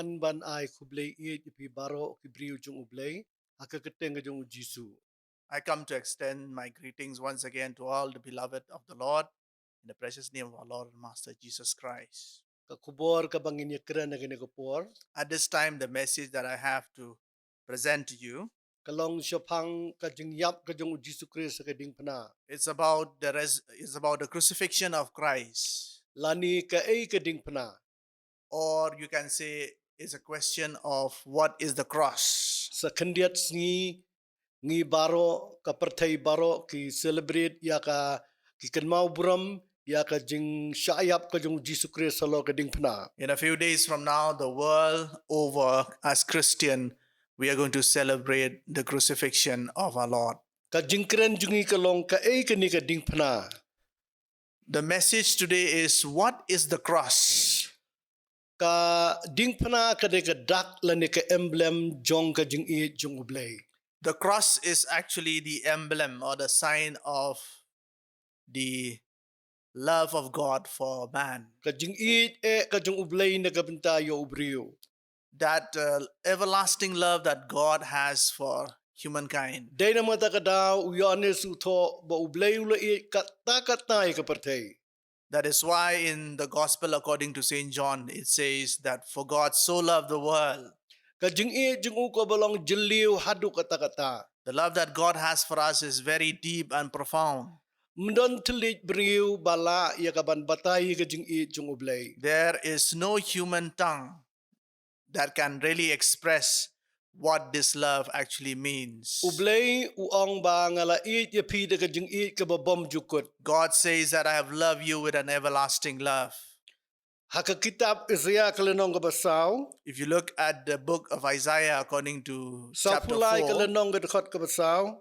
man ban ai kublei pi baro ki briu jung ublei akaketeng jung Jisu. I come to extend my greetings once again to all the beloved of the Lord in the precious name of our Lord and Master Jesus Christ. Ka kubor ka bangin yakra na ginagopor. At this time, the message that I have to present to you, Kalong siapang ka jing yap ka jung Jisu Christ ka dingphna. it's about the crucifixion of Christ, Lani Kaei Ka Diengphna. or you can say it's a question of what is the cross. Sa kandiat ngi baro ka perthai baro ki celebrate ya ka ki kanmau buram ya ka jing syayap ka jung Jisu Christ salo ka dingphna. In a few days from now, the world over, as Christian, we are going to celebrate the crucifixion of our Lord. Ka jingkren jungi kalong Kaei ka ni ka dingphna. The message today is, what is the cross? Ka dingphna ka de ka dak lani ka emblem jong ka jing I jung ublei. The cross is actually the emblem or the sign of the love of God for man. Ka jing I ka jung ublei na ka bentayo ubriu. That everlasting love that God has for humankind. Dai na mata ka daw uyanes utho ba ublei ula I kata ka perthai. That is why in the Gospel according to St. John, it says that for God so loved the world. Ka jing I jung u ko balong jeliu hadu kata-kata. The love that God has for us is very deep and profound. Mendon telit beriu bala ya kaban batai ka jing I jung ublei. There is no human tongue that can really express what this love actually means. Ublei uong ba ngala I ya pi de ka jing I ka babom jukut. God says that I have loved you with an everlasting love. Haka kitab Isaiah kalenong ka basaw. If you look at the book of Isaiah according to chapter Sapulai 4, kalenong ka dekot ka basaw.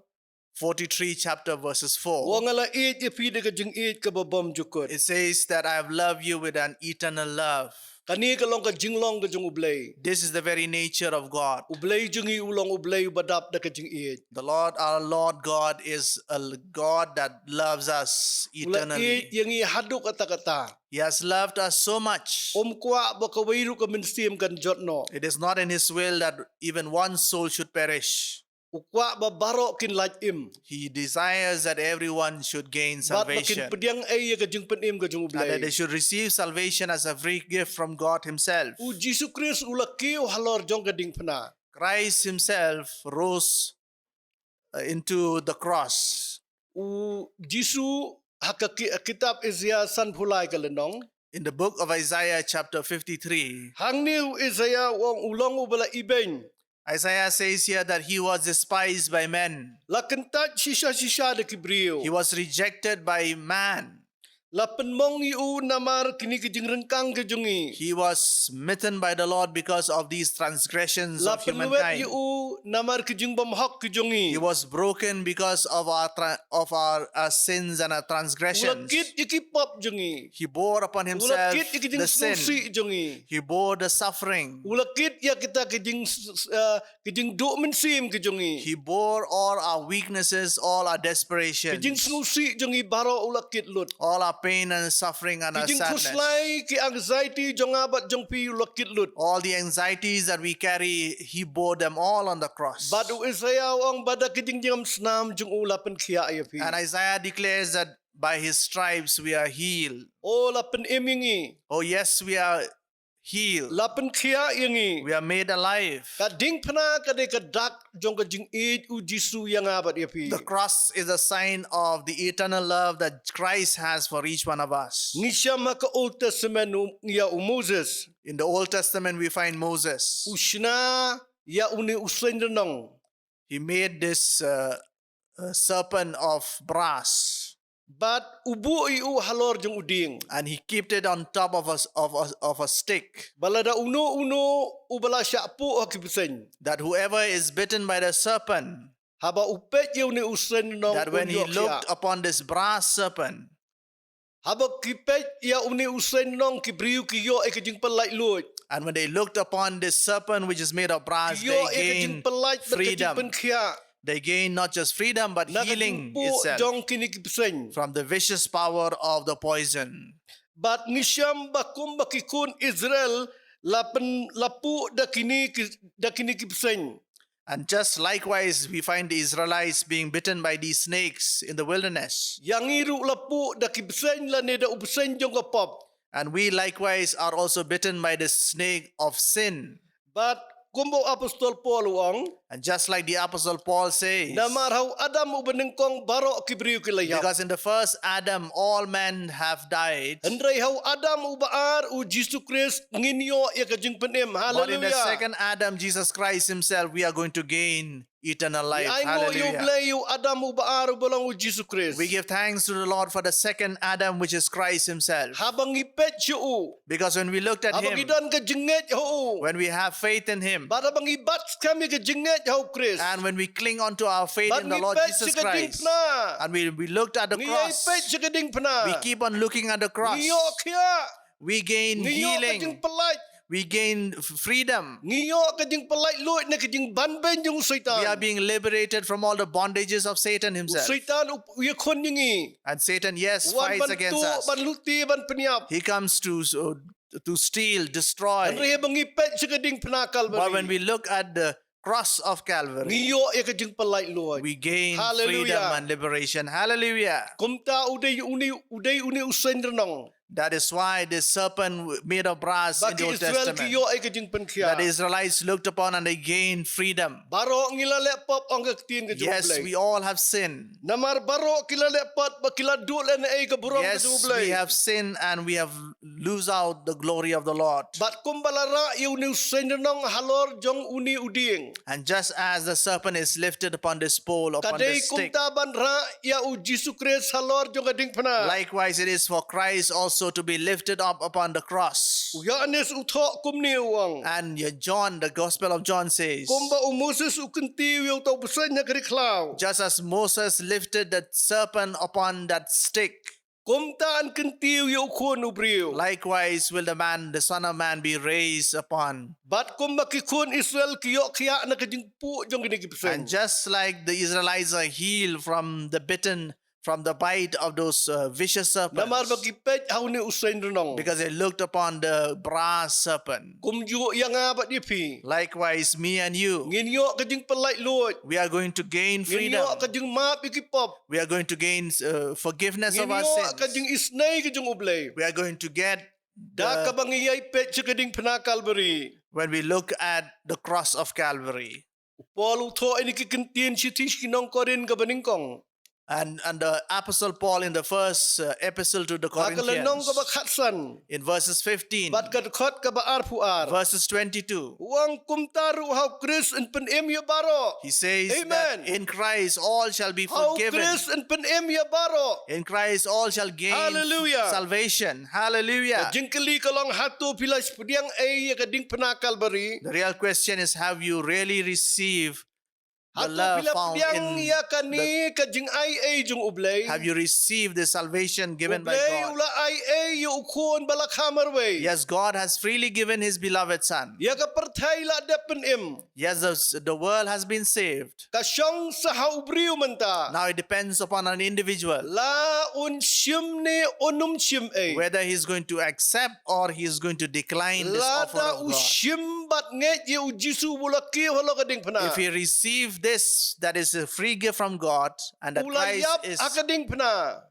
43 chapter verses 4, Wa ngala I ya pi de ka jing I ka babom jukut. it says that I have loved you with an eternal love. Kani kalong ka jinglong ka jung ublei. This is the very nature of God. Ublei jungi ulong ublei badap da ka jing I. The Lord, our Lord God, is a God that loves us Ula I eternally. yang I hadu kata-kata. He has loved us so much. Kwa ba ka wairu ka minsim kan jotno. It is not in His will that even one soul should perish. Ukwa ba baro kin laj im. He desires that everyone should gain Bat makin salvation, pediang ay ka jing penim ka jung and that they ublei. should receive salvation as a free gift from God Himself. U Jisu Christ ulaki halor jong ka dingphna. Christ Himself rose into the cross. U Jisu haka kitab Isaiah san phulai ka lenong. In the book of Isaiah chapter 53, Hang niu Isaiah wong ulong ubala ibeng. Isaiah says here that He was despised by men. Lakentat sisa-sisa de kibriu. He was rejected by man. La penmong iu namar kini ke jing rengkang ke jungi. He was smitten by the Lord because of these transgressions La of penwet humankind. iu namar ke jing bamhak ke jungi. He was broken because of our sins and our transgressions. Ulakit ikipap jungi. He bore upon Himself Ulakit ikijing the sin. susi jungi. He bore the suffering. Ulakit ya kita kejing duk mensim ke jungi. He bore all our weaknesses, all our Kejing desperations, snusi jungi baro ulakit lut. all our pain and suffering and our Kejing sadness. kuslai ki anxiety jong abat jong pi ulakit lut. All the anxieties that we carry, He bore them all on the cross. Badu Isaiah wang bada kejing jam senam jong ulapan kia ya pi. And Isaiah declares that by His stripes we are healed. Oh lapan emingi. Oh yes, we are healed. Lapan kia yangi. We are made alive. Ka dingphna ka de ka dak jong ka jing it u Jisu yang abat ya pi. The cross is a sign of the eternal love that Christ has for each one of us. Ngisya maka Old Testament ya u Moses. In the Old Testament, we find Moses. Ushna ya uni usain renong. He made this serpent of brass, But ubu iu halor jong uding. and he kept it on top of a stick, Balada uno ubala syapu hakipsen. that whoever is bitten by the serpent, Haba upet ye uni usain renong. that when he looked upon this brass serpent, Haba kipet ya uni usain renong kibriu kiyo e kejing pelait lut. and when they looked upon this serpent which is made of brass, Kiyo they e kejing gained pelait freedom. berkejing penkia. They gained not just freedom but healing Nakajimpu itself jong kini kipsen. from the vicious power of the poison. But ngisyam bakum bakikun Israel lapu dakini ki peseng. And just likewise, we find the Israelites being bitten by these snakes in the wilderness. Yang iru lapu daki peseng la ne da upeseng jong kapop. And we likewise are also bitten by the snake of sin. But kumbo apostol Paul wang And just like the Apostle Paul says, namar hau Adam ubenengkong barok kibriu kilayap. because in the first Adam, all men have died. Hendrai hau Adam ubaar u Jesus Christ nginyo ya kajing penem. But in the Hallelujah. second Adam, Jesus Christ himself, we are going to gain eternal life. Ai ngo yu Hallelujah. blay yu Adam ubaar ubalang u Jesus Christ. We give thanks to the Lord for the second Adam, which is Christ himself. Habang ipet yu. Because when we looked at Habang him, idan kajinget hu. when we have faith in him, But habang ibat kami kajinget hau Christ. and when we cling on to our faith But in the Lord ngipet Jesus si kading Christ, pna. and we looked at the Ngiyay cross, pet si kading pna. we keep on looking at the cross, Ngiyo kya. we gain Ngiyo kajing healing, pelait. we gain freedom. Ngiyo kajing pelait luit na kajing banben yung We are Satan. being liberated from all the bondages of Satan himself. Satan uya kon yingi. And Satan, yes, Wan fights ban against tu us. ban luti ban penyap. He comes to steal, destroy. Andre bangipet si kading penakal But when bari. we look at the cross of Calvary, Ngiyo ya kajing pelait luit. we gain Hallelujah. freedom and liberation. Hallelujah. Kumta uday uni usain renong. That is why this serpent made of brass in the Bagi Old Israel Testament, kiyo ay kajing penkia. that the Israelites looked upon and they gained freedom. Baro ngilale pop ang kaktiin kajing Yes, ublay. we all have sinned. Namar baro kilale pop ba kiladul na ay kaburong Yes, kajing ublay. we have sinned and we have lose out the glory of the Lord. Bat kumbalara yu ni usain renong halor jong uni uding. And just as the serpent is lifted upon this pole, upon Kadai this stick, kumtaban ra ya u Jesus Christ halor jong kading pena. likewise it is for Christ also to be lifted up upon the cross. Uya anes uthok kumni uang. And John, the Gospel of John says, Kumba u Moses u kenti yu tau pesan na keriklaw. just as Moses lifted the serpent upon that stick, Kumta an kenti yu kun ubriu. likewise will the Son of Man be raised upon. Bat kumba kikun Israel kiyo kiya na kajing pu jong kinikipesan. And just like the Israelites are healed from the bite of those vicious Namar serpents, bagipet hau ni usain renong. because they looked upon the brass serpent. Kumju yang abat dipi. Likewise, me and you, Nginyo kajing pelait luot. we are going to gain freedom. Nginyo kajing maap ikipop. We are going to gain forgiveness of our Nginyo sins. kajing isnay kajing ublay. We are going to get Da the, kabangiyay pet sa kading penakal beri. when we look at the cross of Calvary. Paul utho ini kikentin si tish kinong korin kabaningkong. And the Apostle Paul in the first epistle to the Akalanong Corinthians, kabakhatsan. in verses 15, Bat kadkot kabaar puar. verses 22, Uang kumtaru hau Chris en pen ya baro. he says Amen. that in Christ all shall be Hau forgiven. Chris en pen ya baro. In Christ all shall gain Hallelujah. salvation. Hallelujah. Jingkeli kalong hatu pilas pediang ay kading penakal beri. The real question is, have you really received the Hatu love pila found pediang in ya kani kajing ay jung ublay. have you received the salvation given by Ublay God? ula ay yu ukun balak hamar way. Yes, God has freely given his beloved Son. Ya ka pertay la depen im. Yes, the world has been saved. Kasyong sa haubriu menta. Now it depends upon an individual La un shim ne onum shim ay. whether he's going to accept or he's going to decline this La offer ta of u God. shim bat nget ye u jisu bulaki holo kading pena. If he receive this, that is a free gift from God, and that Ulayap akading pena.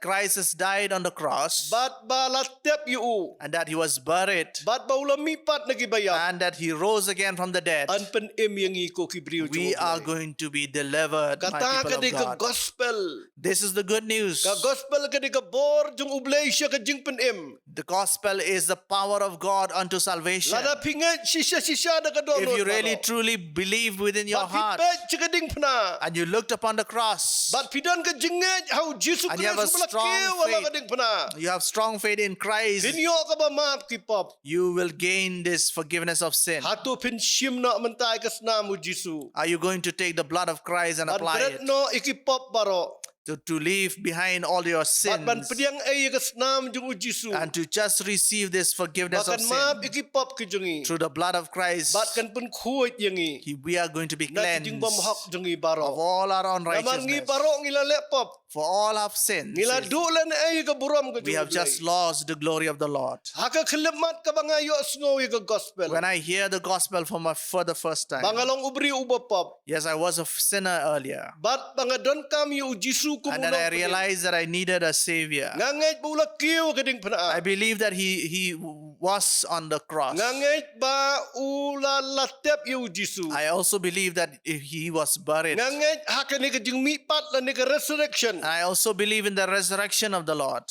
Christ has died on the cross, Bat ba latep yu. and that he was buried, Bat ba ulamipat nagibayap. and that he rose again from the dead, An pen im yang iko kibriu we are going to be delivered, my Kata people ka of di ka God. gospel. This is the good news. Ka gospel ka di ka bor jung ublay siya ka jing pen im. The gospel is the power of God unto salvation. Lada pingat sisya na ka If you really truly believe within your heart, Bat siya ka ding pena. and you looked upon the cross, Bat pidan ka jinget how Jesus And you have a Christ strong wala faith. ka ding pena. you have strong faith in Christ, Dinyo ka ba maap kipop. you will gain this forgiveness of sin. Hatu pinsim na mentay kas namu Jisu. Are you going to take the blood of Christ and At apply berat it? no ikipop baro. to leave behind all your Bat ban sins pediang ay kasnam jung u Jisu. and to just receive this forgiveness of Bakan map sin ikipop ke jungi. through the blood of Christ. Bat kan pun kuat yangi. We are going to be Na kijing bom hak cleansed jungi of baro. all our Namar ngi unrighteousness. baro ngila lepop. For all have sinned. Ngila dulan ay ka buram ka We have just lost the glory of the Lord. Haka kelemat ka banga yo sngo ka gospel. When I hear the gospel for the first time, Bangalong ubri ubapop. yes, I was a sinner earlier. Bat banga don kam yu Jisu And then I realized that I needed a savior. Ngangait bula kiyo ka ding I pana. believe that he was on the cross. Ngangait ba ula latep yu Jisu. I also believe that he was buried. Ngangait haka ni ka jing mipat la ni ka resurrection. I also believe in the resurrection of the Lord.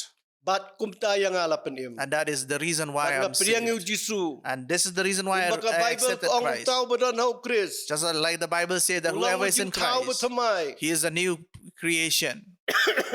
Bat kumtaya nga lapan im. And that is the reason why Bat I'm nga priyang yu saved. Jisu. And this is the reason why Baka I Bible accepted ko ang Christ. tao ba doon hao Chris. Just like the Bible says that Ulang whoever is in jing tao ba Christ, tamay. he is a new creation.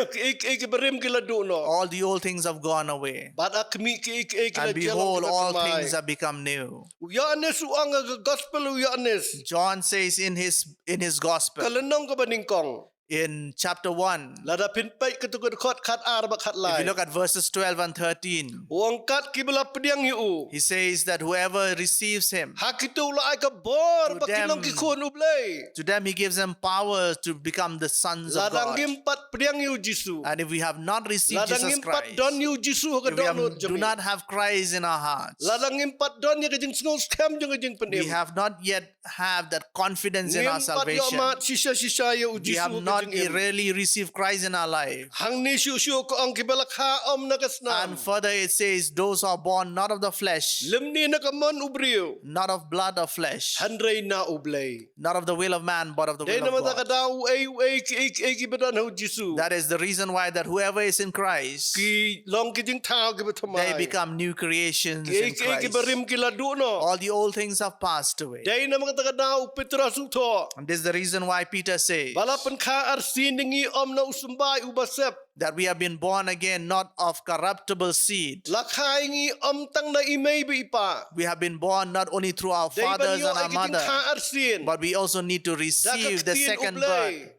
Ikibarim kila do no. All the old things have gone away. Bat akmi kila And behold, all things have become new. Uyanes uang ang gospel uyanes. John says in his gospel, Kalenong ka ba ningkong? in chapter 1, Lada pinpay katugod kot kat arba kat if lai. you look at verses 12 and 13, Uang kat kibala pediang yu. he says that whoever receives him, Hakitu la ay ka bor To bakilong them, kikon ublay. to them he gives them power to become the sons of Ladang God. impat pediang yu Jisu. And if we have not received Ladang Jesus impat Christ, don yu Jisu ka if we donut do jami. not have Christ in our hearts, Ladang impat don ya kajing snow scam jeng kajing penim. we have not yet have that confidence in our Impat yo salvation. mat sisa ya u We Jisu have not kajing im. really received Christ in our life. Hang ni siu ko ang kibala ka om na kasnam. And further it says, those are born not of the flesh, Limni na kamon ubriyo. not of blood of flesh, Handray na ublay. not of the will of man, but of the Day will naman of ta God. kadaw ay kibadan ho Jisu. That is the reason why that whoever is in Christ, Ki long kijing tao kibatamay. they become new creations in Christ. Kibarim kila do no. All the old things have passed away. Day naman ta kadaw Petra suto. And this is the reason why Peter says Balapan ka arsin ningi om na usumbay ubasep. that we have been born again not of corruptible seed. Lakay ngi om tang na imay ba ipa. We have been born not only through our Day fathers banyo and ay our kijing mother, ka arsin. but we also need to receive the second birth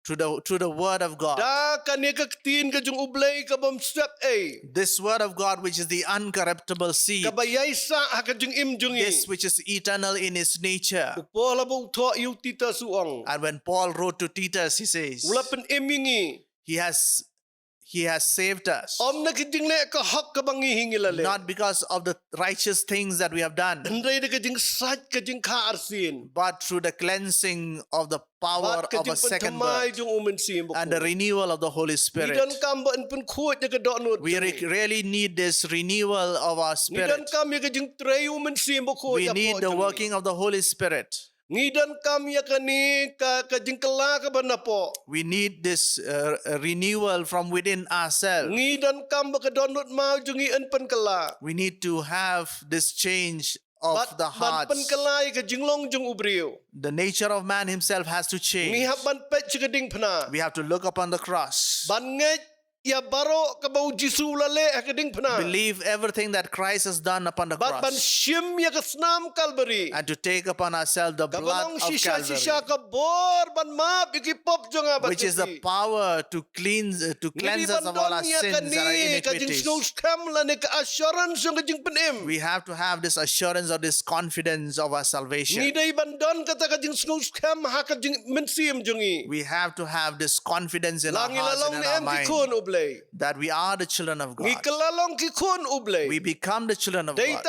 through the word of God. Da kanikaktin ka jung ublay ka bom step ay. This word of God, which is the uncorruptible seed, Kabayay sa haka jung im jungi. this which is eternal in its nature. Upola bo to yu tita suong. And when Paul wrote to Titus, he says, Ulapan imingi. he has saved us, Om na kijing le ka hak ka bangi hingilale. not because of the righteous things that we have done, Andray na kajing sat kajing ka arsin. but through the cleansing of the power Bat of a kajing second pantamay birth jung umensim and the renewal of the Holy Spirit. Nidan kam ba pun kuat ya ka donut. We really need this renewal of our Nidan spirit. kam ya kajing tray umensim bako We ya need the working of the Holy Spirit. Nidan kam ya kani ka kajing kala ka ba na po. We need this renewal from within ourselves. Nidan kam ba ka donut mau jungi an pan kala. We need to have this change of the Ban hearts. pan kala ya kajing long jung ubriyo. The nature of man himself has to change. Ngihap ban pet chikading pana. We have to look upon the cross. Ban nget ya baro ka bau Jisu lale akading pana. Believe everything that Christ has done upon the Bat ban cross. shim ya kasnam Calvary. And to take upon ourselves the blood Kabalong of shisha Calvary, ka bor ban map ikipop jonga bat. which is the power to cleanse us of all our sins and our iniquities. We have to have this assurance or this confidence of our salvation. We have to have this confidence in our hearts and in our mind that we are the children of God. We become the children of God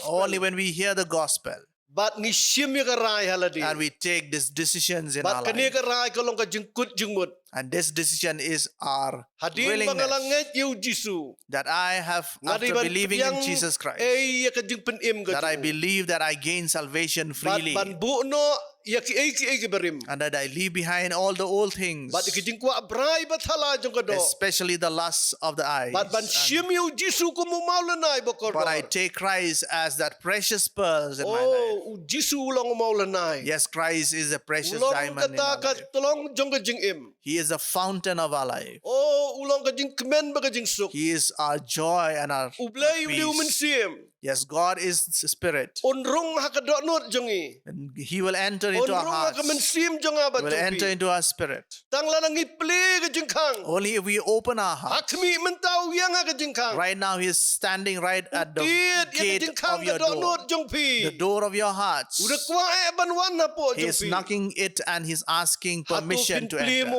only when we hear the gospel But ni shim ya karay haladi. and we take these decisions in our But kani life. karay kalong ka jingkut jingmut. And this decision is our Hadin willingness bangalanget yu Jisu. that I have, after believing in Jesus Christ, ay ya ka jing penim ka that I jing. believe that I gain salvation freely Ban bu no ya ki ay barim. and that I leave behind all the old things, But ikijing kwa abray bathala jong kado. especially the lusts of the eyes. But ban And- shim yu Jisu kumumaulanay bokor. But I take Christ as that precious pearls in my life. Oh, Jisu ulang umaulanay. Yes, Christ is a precious Ulong diamond in our kata ka life. tolong jong ka jing im. He is a fountain of our life. Oh, ulong ka jing kemen ba ka jing suk. He is our joy and our Ublay yu peace. umensim. Yes, God is spirit. Onrong hakadonot jongi. And He will enter into our Onrong hearts. hakamansim jonga He will enter batupi. into our spirit. Tang lanang iple ka jingkang. Only if we open our hearts. Hakmi mentau yang ka jingkang. Right now, He is standing right at the Tiet yang gate jingkang of your door. kadonot jongpi. The door of your hearts. Udah kwa banwan na po He is jongpi. knocking it and He's asking permission to enter.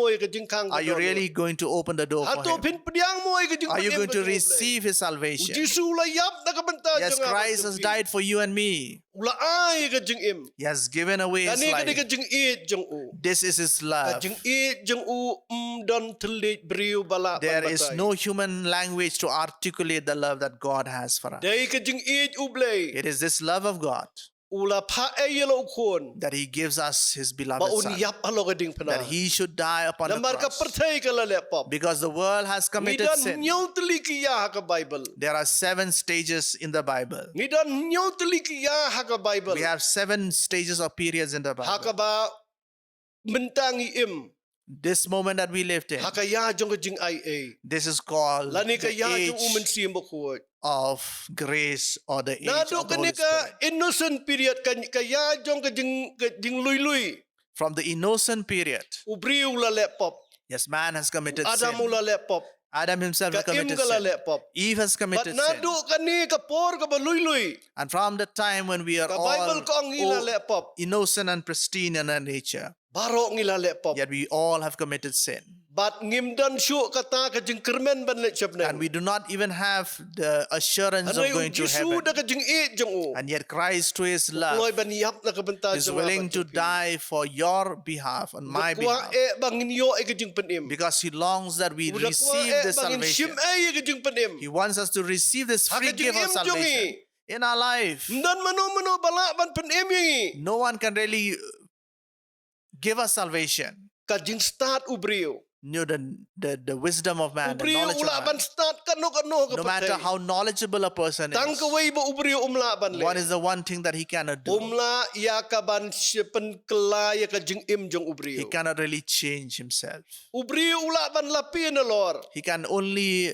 Are Are you really going to open the door for Him? Are you going to receive His salvation? Yes, Christ has died for you and me. He has given away His life. This is His love. There is no human language to articulate the love that God has for us. It is this love of God that He gives us His beloved Son, that He should die upon the cross. Because the world has committed sin. There are 7 stages in the Bible. We have 7 stages or periods in the Bible. This moment that we lived in, this is called the age of grace or the age of the Holy Spirit. Innocent period kaya jong ka jing lui. From the innocent period, yes, man has committed Adam sin. ula lepop. Adam himself has Ka im committed gala sin. lepop. Eve has committed But sin. nadu kani ka por ka lui. And from the time when we are Ka all Bible ko ang ila lepop. innocent and pristine in our nature, Baro ngila lepop. yet we all have committed sin. But ngimdan syu kata ka jing kermen ban lep chapne. And we do not even have the assurance of going to heaven. da ka jing e jong u. And yet Christ, through His love, Loy ban yap na ka banta is willing to die for your behalf and my behalf. bangin yo e ka jing penim. Because He longs that we receive this salvation. ka jing penim. He wants us to receive this free Haka gift of jing im jongi. salvation in our life. Dan mano bala ban penim yi. No one can really give us salvation. Ka jing start ubriu. You know, the wisdom of man, the Ubriu knowledge ula of ban man. start kano ka No matter how knowledgeable a person Tang is, ka way ba ubriu umla ban le. what is the one thing that he cannot do? Umla ya ka ban sipen kela ya ka jing im jong ubriu. He cannot really change himself. Ubriu ula ban lapi na lor. He can only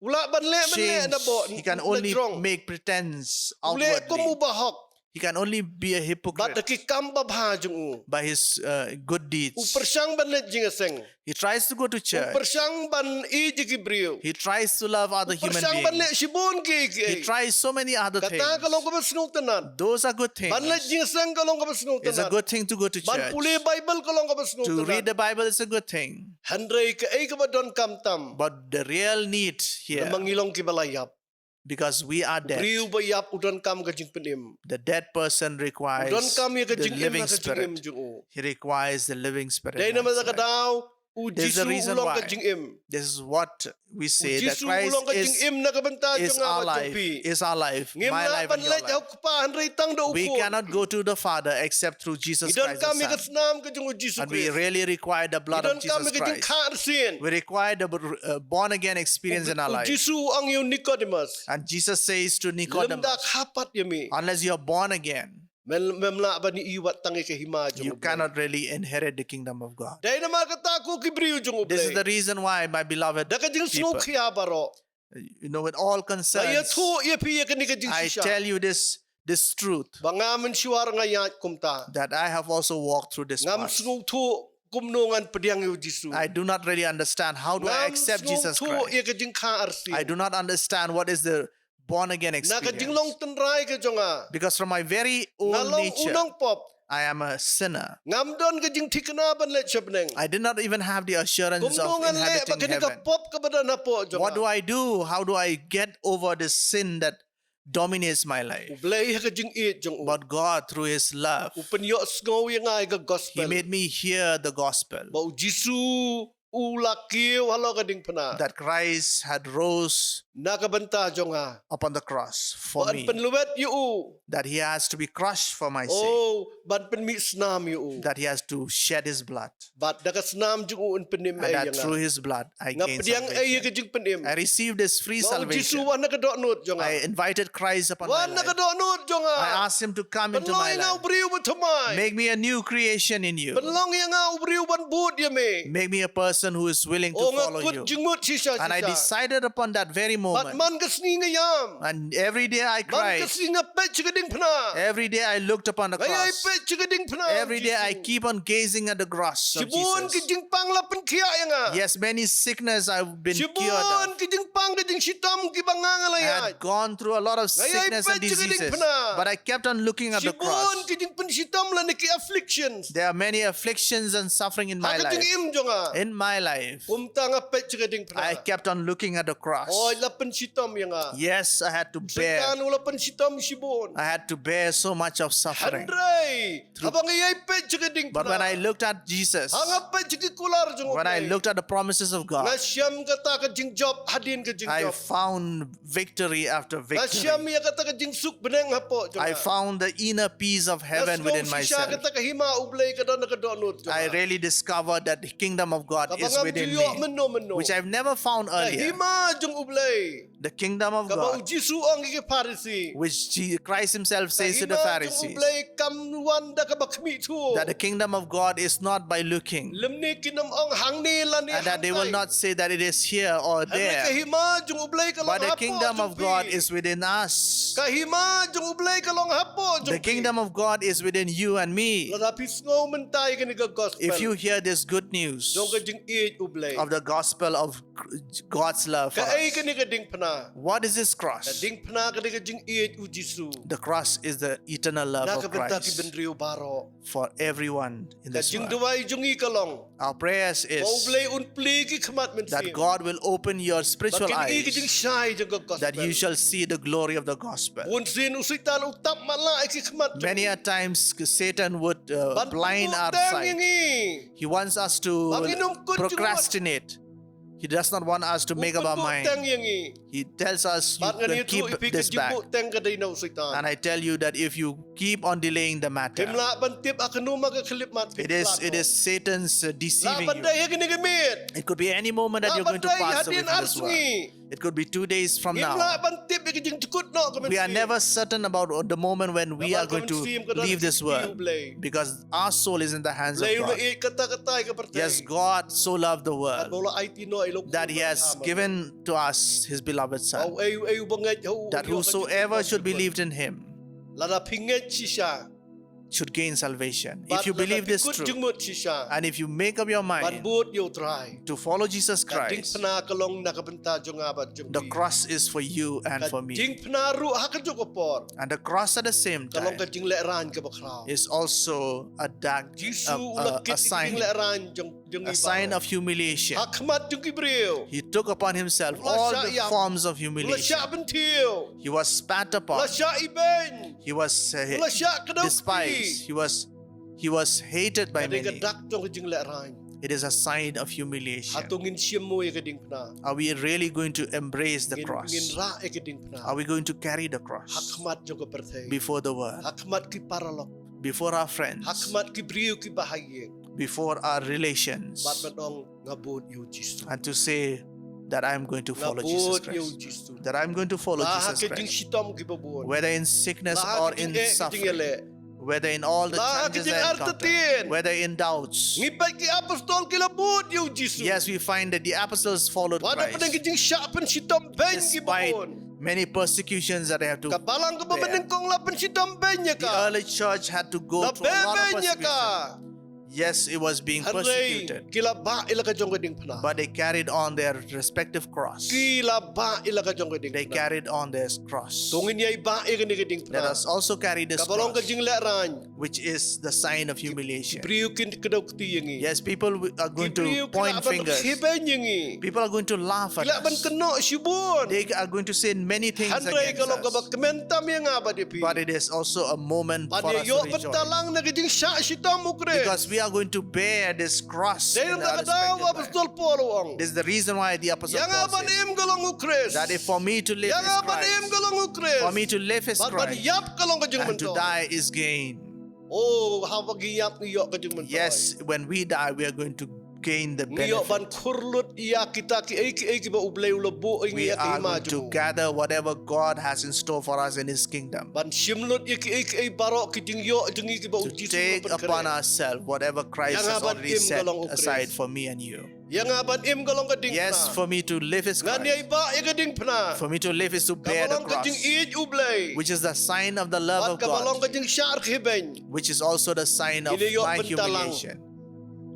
Ula ban le change. na bo. He can only make pretense Ule ko outwardly. mu bahok. He can only be a Bat hypocrite da ki kamba bha jong u. by his good deeds. Upersang ban le jing aseng. He tries to go to church. Upersang ban i jiki briu. He tries to love other human Upersang ban le beings. sibon ki. He tries so many other things. Kata ka long ka basnuk tanan. Those are good things. Ban le jing aseng ka long ka basnuk It's a tanan. good thing to go to Ban church. puli Bible ka long ka basnuk To tanan. read the Bible is a good thing. Handray ka ay ka ba don kamtam. But the real need here, Mangilong ki balayap. because we are dead, Briu ba yap udan kam ka jing penim. the dead person requires Udan kam ya ka the jing im living ka jing im spirit. jong u. He requires the living spirit. Dahil naman sa That's right. kadaw, There's the Jisu reason ulong ka why. jing im. This is what we say, that Jisu Christ ulong ka jing im na kabanta is jong our nga life, matumpi. is our life, Ngim my na life and your panlet life. yaw pa handray tang da We upo. cannot go to the Father except through Jesus Idan Christ, kami the Son. kasnam ka jong Jisu And we Christ. really require the blood Idan of Jesus kami ka jing Christ. kaarsin. We require the born-again experience in our life. Jisu ang yung Nicodemus. And Jesus says to Nicodemus, Lemdak hapat yami. unless you're born again, Memla ba ni iwat tangi ka hima jong you ublay. cannot really inherit the kingdom of God. Dahil naman katako ki briu jong This is the ublay. reason why, my beloved Da ka jing people, snuk hiya baro. with all Kaya concerns, tu iya piya ka ni ka jing I sisya. tell you this truth, Bangaman siwar nga yat kumta. that I have also walked through this Ngam path. snuk tu kumnungan pediang yu Jisu. I do not really understand how do I accept Jesus Christ. iya ka jing kaarsin. I do not understand what is the born again Na ka jing experience. long tenray ka jonga. Because from my very own Nalong nature, unang pop. I am a sinner. Ngam don ka jing tikna ban let siapneng. I did not even have the assurance of Kumnungan le inhabiting bakit ka heaven. pop ka ba na po jonga. What do I do? How do I get over this sin that dominates my life? Ublay ka jing it jong. But God, through His love, Upenyo sngaw yang ay ka He gospel. made me hear the gospel Bau Jisu ulakiw halo ka ding pana. that Christ had rose Nakabanta jonga. upon the cross for Ban me, penluwet yu. that He has to be crushed for my sake, Oh, ban penmi snam yu. that He has to shed His blood, Bat daga snam jong un penim and ay that yang. through His blood I Nga gained pediang ay ka salvation. jing penim. I received this free Bau Jisu salvation. wan nakadonot jonga. I invited Christ upon my Wan life. nakadonot jonga. I asked Him to come into my Penloy nga life. ubriw mo tumay. Make me a new creation in you. Penlong yang nga ubriw ban bud yami. Make me a person person who is willing to O nga follow kut you. jingmut sisa And I decided upon that very But moment. man kasni ngayam. And every day I Man cried. kasni nga pet chiga dingphna. Every day I looked upon the Ngayay cross. pet chiga dingphna. Every day I keep on gazing at the cross of Sibun Jesus. kijing panglapan kiya nga. Yes, many sickness I've been cured Sibun of. kijing pang kijing sitam I kibangangalayat. had gone through a lot of sickness and diseases, but I kept on looking at the Sibun cross. kijing pensitam la niki afflictions. There are many afflictions and suffering in my Hakajing life. imjo nga. In my life, Umta nga pet chiga I dingphna. kept on looking at the cross. Oh, la pensitam nga. Yes, I had to bear. Setan wala pensitam sibun. I had to bear so much of suffering. Handray. Abang ngayay pet chiga dingphna. But when I looked at Jesus, Hanga pet chiga kular jong. when I looked at the promises of God, Nasyam kata kajing job hadin kajing I job. found victory after Nasyam victory. ya kata kajing suk beneng hapo jong. I found the inner peace of heaven within myself. Kata kahima ublay kada nakadonut. I really discovered that the kingdom of God is Kapangam within tuyo me, meno. which I've never found earlier. Kahima jong ublay. The kingdom of Kabau God, Jisu ang iki Pharisee. which Christ himself says to the Kahima jong Pharisees, ublay kamnuan da kabakmi tu. that the kingdom of God is not by looking, Lemni kinam ang hangni lani. and that they will not say that it is here or there, Kahima jong ublay kalong but the hapo. kingdom of jong God pi. is within us. Kahima jong ublay kalong hapo. The kingdom of God is within you and me. Ladapis ngo mentay kaniga gospel. If you hear this good news Jong kajing eat ublay. of the gospel of God's love for Kaei us, ka dingphna. what is this cross? Dingphna ka jing eat u Jisu. The cross is the eternal love of Nakabenta ki Christ benriu baro. for everyone in this Kajing world. duway jong ikalong. Our prayers is Ublay unpli ki khmat mensim. that God will open your spiritual Makin i jing eyes, shy jong gospel. that you shall see the glory of the gospel. Unsin usitan utap mala ki khmat. Many a times Satan would blind our sight. He wants us to procrastinate. He does not want us to make up our mind. He tells us you can keep this back. And I tell you that if you keep on delaying the matter, it is Satan's deceiving you. It could be any moment that you're going to pass away from this world. It could be 2 days from now. We are never certain about the moment when we are going to leave this world, because our soul is in the hands of God. Yes, God so loved the world that He has given to us His beloved Son, that whosoever should believe in Him should gain salvation. If you believe this truth, and if you make up your mind to follow Jesus Christ, the cross is for you and for me. And the cross at the same time is also a sign of humiliation. He took upon himself all the forms of humiliation. He was spat upon. He was despised. He was hated by many. It is a sign of humiliation. Are we really going to embrace the cross? Are we going to carry the cross before the world, before our friends, before our relations, and to say that I am going to follow Jesus Christ, that I am going to follow Jesus Christ, whether in sickness or in suffering, whether in all the challenges I encounter, whether in doubts. Yes, we find that the apostles followed Christ despite many persecutions that they have to bear. The early church had to go through a lot of persecution. Yes, it was being persecuted, but they carried on their respective cross. They carried on their cross. Let us also carry this cross, which is the sign of humiliation. Yes, people are going to point fingers. People are going to laugh at us. They are going to say many things against us. But it is also a moment for us to rejoice, because we are going to bear this cross in our respective lives. This is the reason why the Apostle Paul says that if for me to live is Christ, for me to live is Christ, and to die is gain. Yes, when we die, we are going to gain the Ngiyo ban benefit. kurlut iya kita ki ai ba ublay ulobo ay We ngiya are ki going to imaju. gather whatever God has in store for us in His kingdom. Ban shimlut ai baro ki dingyo dingi ki ba To ujisu take upon kare. ourselves whatever Christ Yang has aban already im set galong ukres. aside for me and you. Yang aban im galong ka dingphna. Yes, for me to live is Ngani ay Christ. ba ay ka dingphna. For me to live is to bear the Kabalong ka ding cross, ij ublay. which is the sign of the love Ban of kabalong God, ka ding syar ki hibeng. which is also the sign of Iniyo my bentalang. humiliation.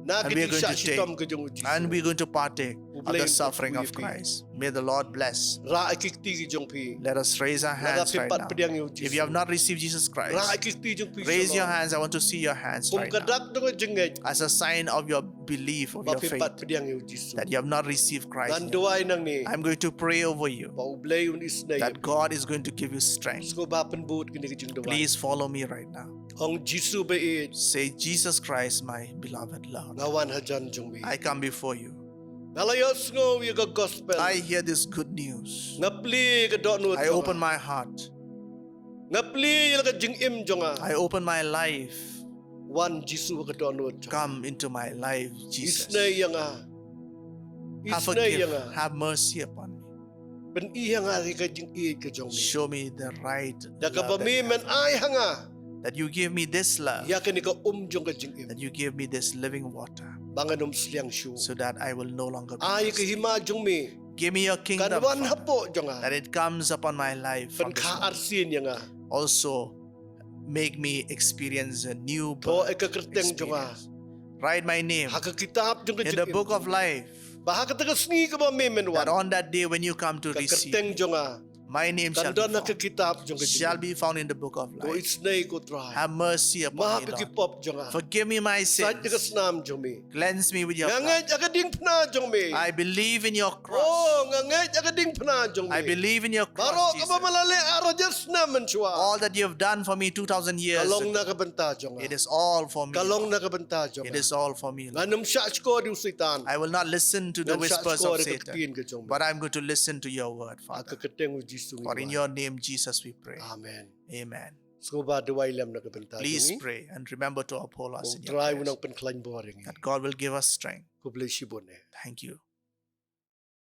Na And ki we are ding going sya to take, sitom ka jong ujisu. and we're going to partake of the Ublay suffering ko of kuya pi. Christ. May the Lord bless. Ra ay kikti ki jong pi. Let us raise our hands right Nagapipat now. pediang yung If you have not received Jesus Ra ay Christ, kikti jong pi. raise your hands. I want to see your hands Kung right now kadak dong jengej. as a sign of your belief, of your Mapipat faith, pediang yung Jisu. that you have not received Christ in your Nanduay life. nang ni. I'm going to pray over you Paublay yung isnay. that God is going to give you strength. Sko bapen buot kini kijing duwa. Please follow me right now. Hong Jisu ba it. Say, Jesus Christ, my beloved Lord, Ngawan hajan jong mi. I come before you. Nalayos ngo yung gospel. I hear this good news. Ngapli ka do nuot. I open my heart. Ngapli yung ka jing im jonga. I open my life. Wan Jisu ka do nuot. Come into my life, Jesus. Isnay yang ah. Have Isnay yang forgive, ah. have mercy upon me. Ben iya nga ka jing i ka jong mi. Show me the right Daka love ba mi men ay hanga. that you give me this love, Ya kini ka jong ka jing im. that you give me this living water, Banganom sliang shu. so that I will no longer be Ay ka thirsty. hima jong mi. Give me your kingdom, Kanwan Father, hapo jonga. that it comes upon my life. Ben From this ka moment. arsin yang ah. Also, make me experience a new To birth ekakerteng jonga. experience. Write my name Haka kitab jong ka in jing the im. book of life, Baha ka taga sngi ka ba mi men that wan. on that day when you come to receive Kakerteng me, jonga. my name shall Tanda na ka be kitab jong ka shall jing. be found in the book of Ko life. isnay ko try. Have mercy upon Maha me, ka Lord. kipop jonga. Forgive me my Sat ka sins. snam jong mi. Cleanse me with your blood. Ngangay aga ding pna jong mi. I believe in your cross. Oh, ngangay aga ding pna jong mi. I believe in your Baro cross, ka ba Jesus. malali arajas naman siya. All that you have done for me 2,000 years Kalong ago, na kabanta jonga. it is all for me. Kalong Lord. na kabanta jonga. It is all for me, Lord. Nganum siya ko di usitan. I will not listen to the Ngan siya whispers ko of rin Satan, kaktiin ka jong mi. but I'm going to listen to your word, Father. Akakateng u Jisu For in ngiwa. your name, Jesus, we pray. Amen. Amen. So ba duway lam na kabanta Please jongi. pray and remember to uphold us Kung in your try mo prayers, ng penklain boring. that God will give us strength. Kublay sibon eh. Thank you.